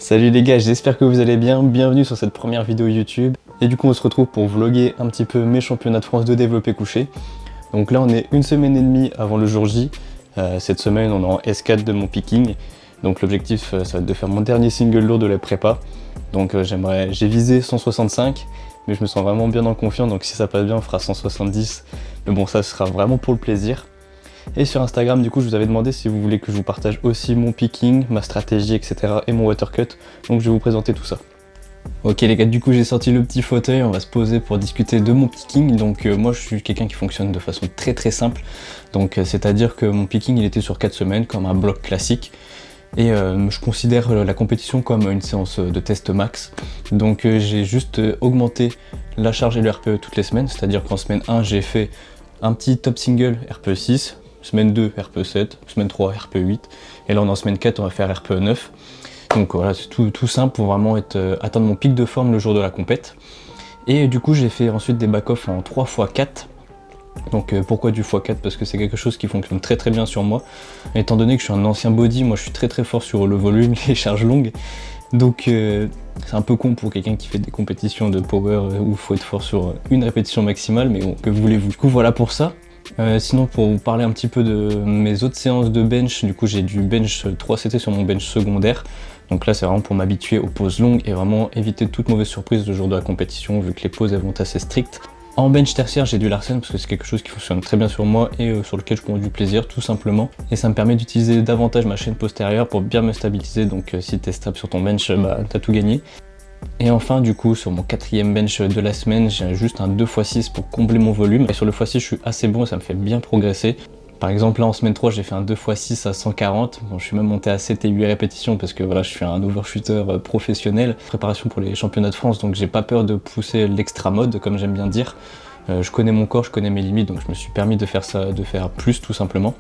Salut les gars, j'espère que vous allez bien, bienvenue sur cette première vidéo YouTube. Et du coup on se retrouve pour vlogger un petit peu mes championnats de France de développé couché. Donc là on est une semaine et demie avant le jour J. Cette semaine on est en S4 de mon picking. Donc l'objectif ça va être de faire mon dernier single lourd de la prépa. Donc j'ai visé 165, mais je me sens vraiment bien en confiance, donc si ça passe bien on fera 170. Mais bon, ça sera vraiment pour le plaisir. Et sur Instagram, du coup, je vous avais demandé si vous voulez que je vous partage aussi mon picking, ma stratégie, etc. et mon watercut. Donc je vais vous présenter tout ça. Ok les gars, du coup j'ai sorti le petit fauteuil, on va se poser pour discuter de mon picking. Donc moi je suis quelqu'un qui fonctionne de façon très simple. Donc c'est-à-dire que mon picking il était sur 4 semaines comme un bloc classique. Et je considère la compétition comme une séance de test max. Donc j'ai juste augmenté la charge et le RPE toutes les semaines. C'est-à-dire qu'en semaine 1 j'ai fait un petit top single RPE 6, semaine 2 RPE 7, semaine 3 RPE 8, et là on est en semaine 4, on va faire RPE 9. Donc voilà, c'est tout simple pour vraiment atteindre mon pic de forme le jour de la compète. Et du coup j'ai fait ensuite des back-off en 3x4. Donc pourquoi du x4? Parce que c'est quelque chose qui fonctionne très bien sur moi. Étant donné que je suis un ancien body, moi je suis très fort sur le volume, les charges longues. Donc c'est un peu con pour quelqu'un qui fait des compétitions de power où il faut être fort sur une répétition maximale, mais bon, que voulez-vous. Du coup voilà pour ça. Sinon pour vous parler un petit peu de mes autres séances de bench, du coup j'ai du bench 3CT sur mon bench secondaire. Donc là c'est vraiment pour m'habituer aux pauses longues et vraiment éviter toute mauvaise surprise le jour de la compétition, vu que les pauses elles vont être assez strictes. En bench tertiaire j'ai du Larsen parce que c'est quelque chose qui fonctionne très bien sur moi et sur lequel je prends du plaisir tout simplement. Et ça me permet d'utiliser davantage ma chaîne postérieure pour bien me stabiliser, donc si t'es stable sur ton bench, bah t'as tout gagné. Et enfin du coup sur mon 4e bench de la semaine j'ai juste un 2x6 pour combler mon volume. Et sur le x6 je suis assez bon et ça me fait bien progresser. Par exemple là en semaine 3 j'ai fait un 2x6 à 140, bon, je suis même monté à 7 et 8 répétitions parce que voilà je suis un overshooter professionnel. Préparation pour les championnats de France, donc j'ai pas peur de pousser l'extra mode comme j'aime bien dire. Je connais mon corps, je connais mes limites, donc je me suis permis de faire ça, de faire plus tout simplement.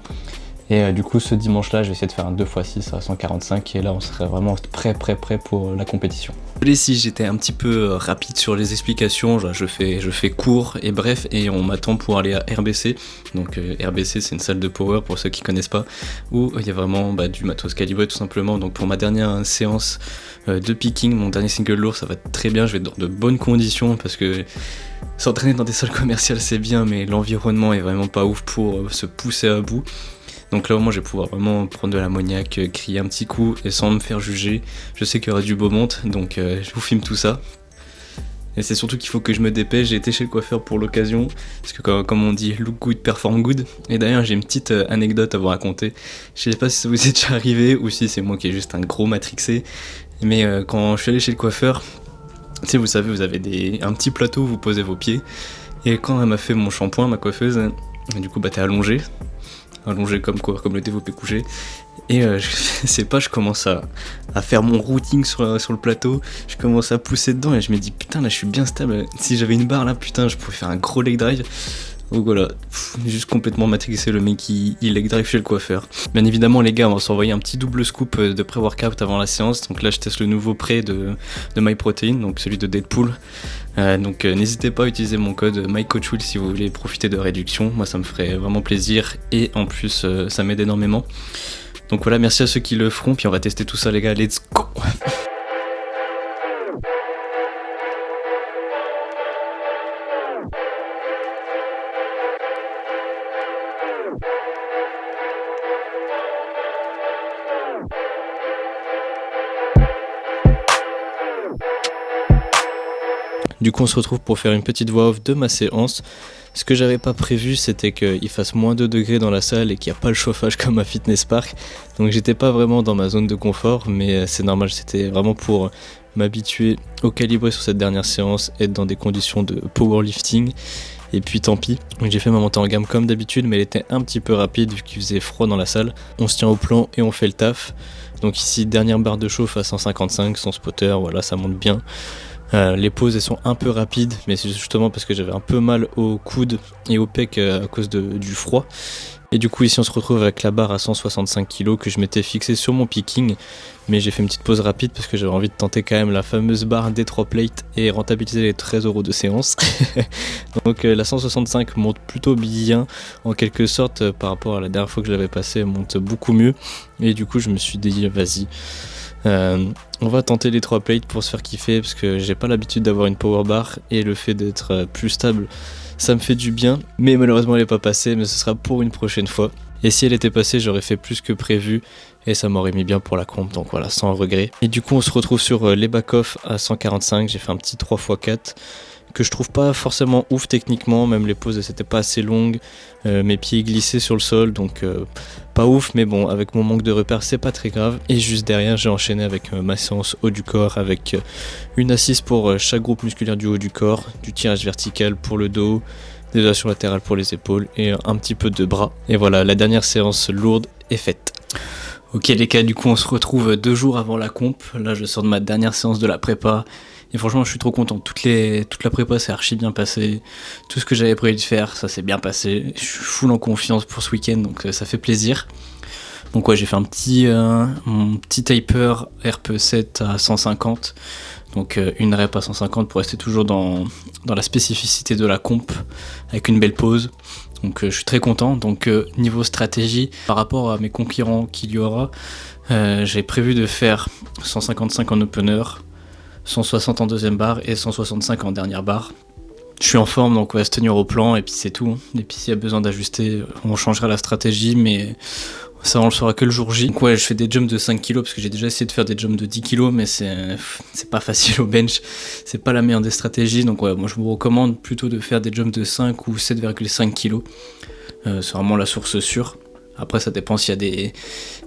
Et du coup ce dimanche là je vais essayer de faire un 2x6 à 145 et là on serait vraiment prêt pour la compétition. Désolé si j'étais un petit peu rapide sur les explications, je fais court et bref, et on m'attend pour aller à RBC. Donc RBC c'est une salle de power pour ceux qui connaissent pas, où il y a vraiment du matos calibré tout simplement. Donc pour ma dernière séance de picking, mon dernier single lourd, ça va très bien, je vais être dans de bonnes conditions parce que s'entraîner dans des salles commerciales c'est bien, mais l'environnement est vraiment pas ouf pour se pousser à bout. Donc là au moins je vais pouvoir vraiment prendre de l'ammoniac, crier un petit coup et sans me faire juger. Je sais qu'il y aura du beau monde, donc je vous filme tout ça. Et c'est surtout qu'il faut que je me dépêche, j'ai été chez le coiffeur pour l'occasion, parce que comme on dit, look good, perform good. Et d'ailleurs j'ai une petite anecdote à vous raconter. Je sais pas si ça vous est déjà arrivé ou si c'est moi qui est juste un gros matrixé. Mais quand je suis allé chez le coiffeur, tu sais vous savez vous avez un petit plateau où vous posez vos pieds. Et quand elle m'a fait mon shampoing, ma coiffeuse, du coup t'es allongé comme le développé couché, et je commence à faire mon routing sur le plateau, je commence à pousser dedans et je me dis putain là je suis bien stable, si j'avais une barre là putain je pourrais faire un gros leg drive. Donc voilà, juste complètement matrixé le mec qui leg drive chez le coiffeur. Bien évidemment les gars, on va s'envoyer un petit double scoop de pré-workout avant la séance. Donc là je teste le nouveau pré de MyProtein, donc celui de Deadpool. Donc n'hésitez pas à utiliser mon code MyCoachWill si vous voulez profiter de réduction. Moi ça me ferait vraiment plaisir et en plus ça m'aide énormément. Donc voilà, merci à ceux qui le feront, puis on va tester tout ça les gars, let's go. Du coup on se retrouve pour faire une petite voix off de ma séance. Ce que j'avais pas prévu c'était qu'il fasse moins 2 degrés dans la salle et qu'il n'y a pas le chauffage comme à Fitness Park. Donc j'étais pas vraiment dans ma zone de confort, mais c'est normal, c'était vraiment pour m'habituer au calibré sur cette dernière séance, être dans des conditions de powerlifting. Et puis tant pis, j'ai fait ma montée en gamme comme d'habitude, mais elle était un petit peu rapide vu qu'il faisait froid dans la salle. On se tient au plan et on fait le taf. Donc ici dernière barre de chauffe à 155 sans spotter, voilà ça monte bien. Les pauses elles sont un peu rapides, mais c'est justement parce que j'avais un peu mal au coude et au pec à cause du froid. Et du coup ici on se retrouve avec la barre à 165 kg que je m'étais fixé sur mon picking, mais j'ai fait une petite pause rapide parce que j'avais envie de tenter quand même la fameuse barre des 3 plates et rentabiliser les 13 € de séance. Donc la 165 monte plutôt bien en quelque sorte par rapport à la dernière fois que je l'avais passée, elle monte beaucoup mieux. Et du coup je me suis dit vas-y, On va tenter les 3 plates pour se faire kiffer parce que j'ai pas l'habitude d'avoir une power bar et le fait d'être plus stable, ça me fait du bien. Mais malheureusement elle est pas passée, mais ce sera pour une prochaine fois. Et si elle était passée, j'aurais fait plus que prévu et ça m'aurait mis bien pour la comp, donc voilà, sans regret. Et du coup on se retrouve sur les back-off à 145, j'ai fait un petit 3x4 que je trouve pas forcément ouf techniquement, même les pauses c'était pas assez longues, mes pieds glissaient sur le sol, donc pas ouf, mais bon, avec mon manque de repères c'est pas très grave. Et juste derrière j'ai enchaîné avec ma séance haut du corps, avec une assise pour chaque groupe musculaire du haut du corps, du tirage vertical pour le dos, des élévations latérales pour les épaules et un petit peu de bras. Et voilà, la dernière séance lourde est faite. Ok les gars, du coup on se retrouve 2 jours avant la comp, là je sors de ma dernière séance de la prépa. Et franchement, je suis trop content. Toute la prépa s'est archi bien passée. Tout ce que j'avais prévu de faire, ça s'est bien passé. Je suis full en confiance pour ce week-end, donc ça fait plaisir. Donc ouais, j'ai fait mon petit taper RPE7 à 150. Donc une rep à 150 pour rester toujours dans la spécificité de la comp, avec une belle pause. Donc je suis très content. Donc niveau stratégie, par rapport à mes concurrents qu'il y aura, j'ai prévu de faire 155 en opener, 160 en deuxième barre et 165 en dernière barre. Je suis en forme, donc on va se tenir au plan et puis c'est tout. Et puis s'il y a besoin d'ajuster, on changera la stratégie, mais ça on le saura que le jour J. Donc ouais, je fais des jumps de 5 kg parce que j'ai déjà essayé de faire des jumps de 10 kg, mais c'est pas facile au bench, c'est pas la meilleure des stratégies. Donc ouais, moi je vous recommande plutôt de faire des jumps de 5 ou 7,5 kg. C'est vraiment la source sûre. Après ça dépend s'il y a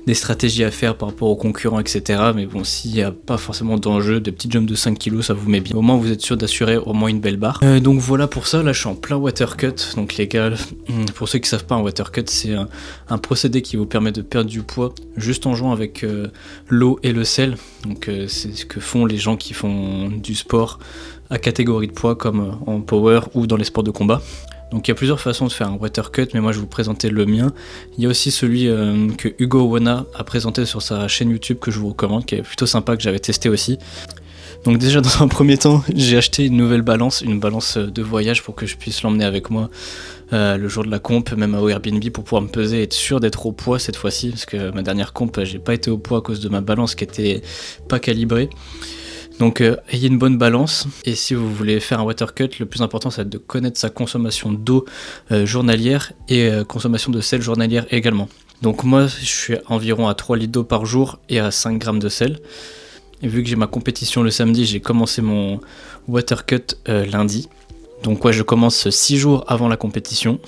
des stratégies à faire par rapport aux concurrents, etc. Mais bon, s'il n'y a pas forcément d'enjeu, des petits jumps de 5 kg, ça vous met bien. Au moins vous êtes sûr d'assurer au moins une belle barre. Donc voilà pour ça, là je suis en plein water cut. Donc les gars, pour ceux qui savent pas, un water cut c'est un procédé qui vous permet de perdre du poids juste en jouant avec l'eau et le sel. Donc c'est ce que font les gens qui font du sport à catégorie de poids comme en power ou dans les sports de combat. Donc il y a plusieurs façons de faire un water cut, mais moi je vais vous présenter le mien. Il y a aussi celui que Hugo Owona a présenté sur sa chaîne YouTube que je vous recommande, qui est plutôt sympa, que j'avais testé aussi. Donc déjà dans un premier temps, j'ai acheté une nouvelle balance, une balance de voyage pour que je puisse l'emmener avec moi le jour de la comp, même au Airbnb, pour pouvoir me peser et être sûr d'être au poids cette fois-ci, parce que ma dernière comp, j'ai pas été au poids à cause de ma balance qui était pas calibrée. Donc ayez une bonne balance, et si vous voulez faire un water cut, le plus important c'est de connaître sa consommation d'eau journalière et consommation de sel journalière également. Donc moi je suis environ à 3 litres d'eau par jour et à 5 grammes de sel. Et vu que j'ai ma compétition le samedi, j'ai commencé mon water cut lundi. Donc ouais, je commence 6 jours avant la compétition.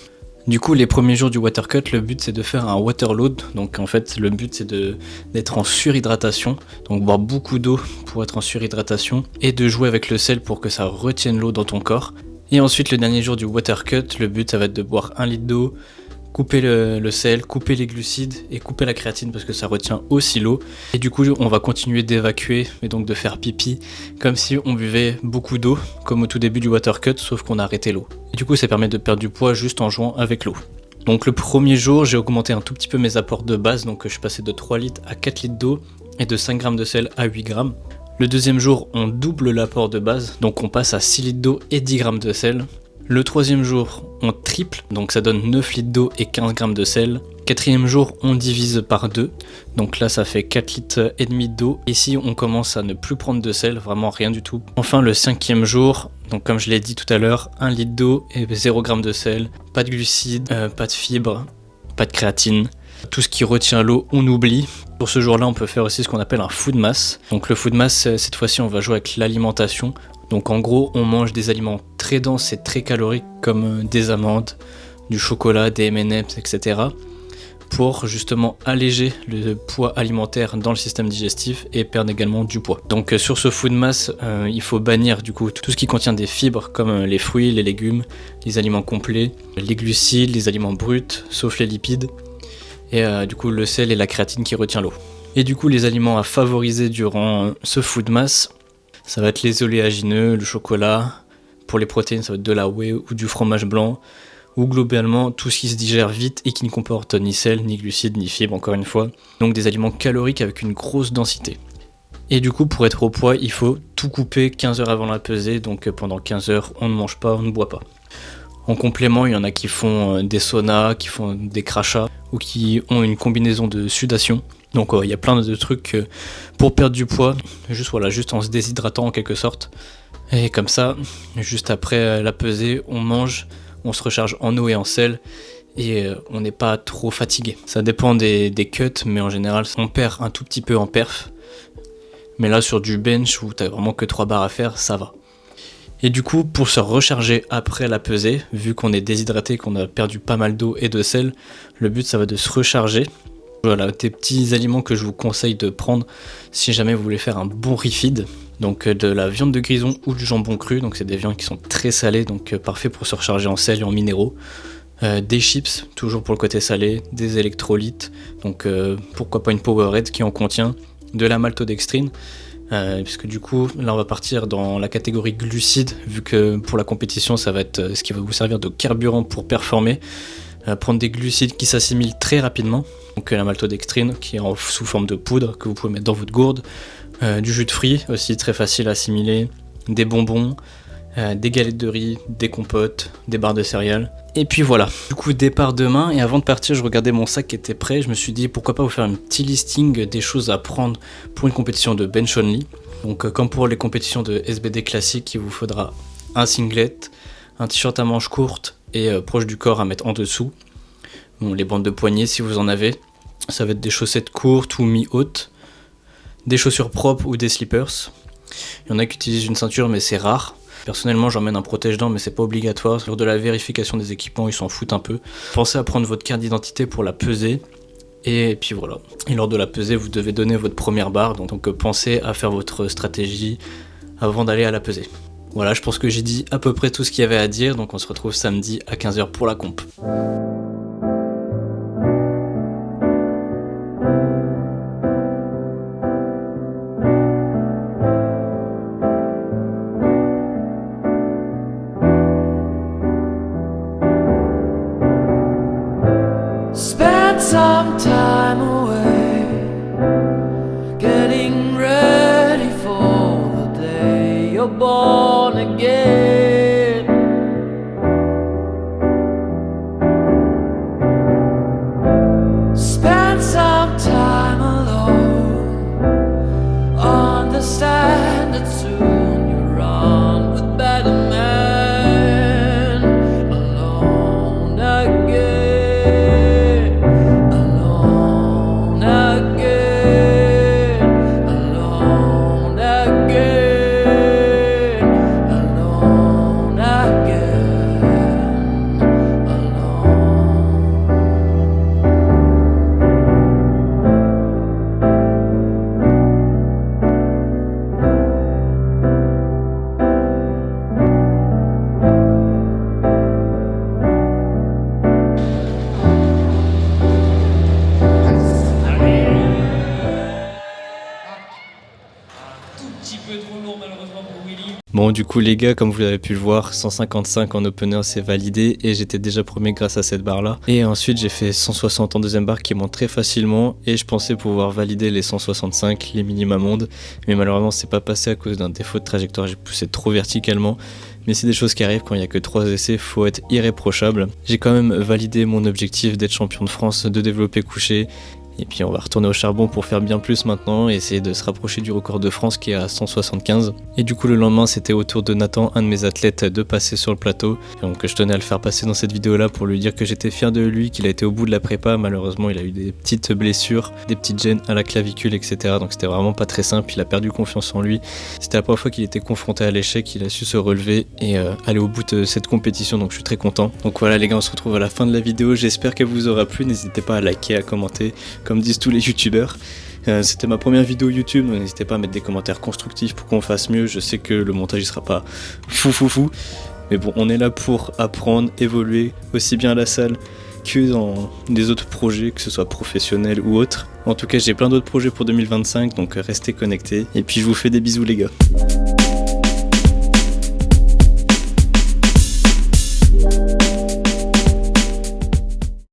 Du coup, les premiers jours du water cut, le but c'est de faire un water load. Donc en fait, le but c'est d'être en surhydratation, donc boire beaucoup d'eau pour être en surhydratation et de jouer avec le sel pour que ça retienne l'eau dans ton corps. Et ensuite, le dernier jour du water cut, le but ça va être de boire 1 litre d'eau, couper le sel, couper les glucides et couper la créatine parce que ça retient aussi l'eau. Et du coup, on va continuer d'évacuer et donc de faire pipi comme si on buvait beaucoup d'eau, comme au tout début du water cut, sauf qu'on a arrêté l'eau. Et du coup, ça permet de perdre du poids juste en jouant avec l'eau. Donc le premier jour, j'ai augmenté un tout petit peu mes apports de base, donc je suis passé de 3 litres à 4 litres d'eau et de 5 grammes de sel à 8 grammes. Le deuxième jour, on double l'apport de base, donc on passe à 6 litres d'eau et 10 grammes de sel. Le troisième jour, on triple, donc ça donne 9 litres d'eau et 15 grammes de sel. Quatrième jour, on divise par 2, donc là ça fait 4 litres et demi d'eau. Ici, on commence à ne plus prendre de sel, vraiment rien du tout. Enfin, le cinquième jour, donc comme je l'ai dit tout à l'heure, 1 litre d'eau et 0 g de sel, pas de glucides, pas de fibres, pas de créatine. Tout ce qui retient l'eau, on oublie. Pour ce jour-là, on peut faire aussi ce qu'on appelle un food mass. Donc le food mass, cette fois-ci, on va jouer avec l'alimentation. Donc en gros, on mange des aliments très denses et très caloriques comme des amandes, du chocolat, des M&M's, etc. pour justement alléger le poids alimentaire dans le système digestif et perdre également du poids. Donc sur ce food mass, il faut bannir du coup tout ce qui contient des fibres comme les fruits, les légumes, les aliments complets, les glucides, les aliments bruts, sauf les lipides, et du coup le sel et la créatine qui retient l'eau. Et du coup les aliments à favoriser durant ce food mass, ça va être les oléagineux, le chocolat. Pour les protéines, ça va être de la whey ou du fromage blanc, ou globalement tout ce qui se digère vite et qui ne comporte ni sel, ni glucides, ni fibres, encore une fois. Donc des aliments caloriques avec une grosse densité. Et du coup, pour être au poids, il faut tout couper 15 heures avant la pesée, donc pendant 15 heures, on ne mange pas, on ne boit pas. En complément, il y en a qui font des saunas, qui font des crachats, ou qui ont une combinaison de sudation. Donc il y a plein de trucs pour perdre du poids, juste en se déshydratant en quelque sorte. Et comme ça, juste après la pesée, on mange, on se recharge en eau et en sel, et on n'est pas trop fatigué. Ça dépend des cuts, mais en général, on perd un tout petit peu en perf. Mais là, sur du bench où t'as vraiment que 3 barres à faire, ça va. Et du coup, pour se recharger après la pesée, vu qu'on est déshydraté, qu'on a perdu pas mal d'eau et de sel, le but, ça va de se recharger. Voilà, des petits aliments que je vous conseille de prendre si jamais vous voulez faire un bon refeed. Donc de la viande de grison ou du jambon cru, donc c'est des viandes qui sont très salées, donc parfait pour se recharger en sel et en minéraux. Des chips, toujours pour le côté salé, des électrolytes, donc pourquoi pas une Powerade qui en contient, de la maltodextrine, puisque du coup là on va partir dans la catégorie glucides, vu que pour la compétition ça va être ce qui va vous servir de carburant pour performer. Prendre des glucides qui s'assimilent très rapidement, donc la maltodextrine qui est sous forme de poudre que vous pouvez mettre dans votre gourde, du jus de fruits aussi très facile à assimiler, des bonbons, des galettes de riz, des compotes, des barres de céréales. Et puis voilà, du coup départ demain, et avant de partir je regardais mon sac qui était prêt, je me suis dit pourquoi pas vous faire un petit listing des choses à prendre pour une compétition de bench only. Donc comme pour les compétitions de SBD classique, il vous faudra un singlet, un t-shirt à manches courtes et proche du corps à mettre en dessous. Bon, les bandes de poignets si vous en avez, ça va être des chaussettes courtes ou mi-hautes, des chaussures propres ou des slippers. Il y en a qui utilisent une ceinture mais c'est rare. Personnellement j'emmène un protège-dents mais c'est pas obligatoire. Lors de la vérification des équipements ils s'en foutent un peu. Pensez à prendre votre carte d'identité pour la pesée. Et puis voilà. Et lors de la pesée vous devez donner votre première barre. Donc pensez à faire votre stratégie avant d'aller à la pesée. Voilà, je pense que j'ai dit à peu près tout ce qu'il y avait à dire. Donc on se retrouve samedi à 15h pour la comp. Some time away, getting ready for the day you're born again. Spend some time alone, understand that soon you're on with better men, alone again. Bon du coup les gars, comme vous l'avez pu le voir, 155 en opener c'est validé et j'étais déjà premier grâce à cette barre là. Et ensuite j'ai fait 160 en deuxième barre qui monte très facilement et je pensais pouvoir valider les 165, les minima mondes, mais malheureusement c'est pas passé à cause d'un défaut de trajectoire, j'ai poussé trop verticalement. Mais c'est des choses qui arrivent quand il n'y a que 3 essais, faut être irréprochable. J'ai quand même validé mon objectif d'être champion de France de développé couché. Et puis on va retourner au charbon pour faire bien plus maintenant et essayer de se rapprocher du record de France qui est à 175. Et du coup le lendemain c'était au tour de Nathan, un de mes athlètes, de passer sur le plateau. Donc je tenais à le faire passer dans cette vidéo là pour lui dire que j'étais fier de lui, qu'il a été au bout de la prépa. Malheureusement il a eu des petites blessures, des petites gênes à la clavicule etc. Donc c'était vraiment pas très simple, il a perdu confiance en lui. C'était la première fois qu'il était confronté à l'échec, il a su se relever et aller au bout de cette compétition, donc je suis très content. Donc voilà les gars, on se retrouve à la fin de la vidéo, j'espère qu'elle vous aura plu, n'hésitez pas à liker, à commenter, comme disent tous les youtubeurs. C'était ma première vidéo YouTube, donc n'hésitez pas à mettre des commentaires constructifs pour qu'on fasse mieux. Je sais que le montage il sera pas fou, mais bon, on est là pour apprendre, évoluer aussi bien à la salle que dans des autres projets, que ce soit professionnels ou autres. En tout cas j'ai plein d'autres projets pour 2025, donc restez connectés et puis je vous fais des bisous les gars.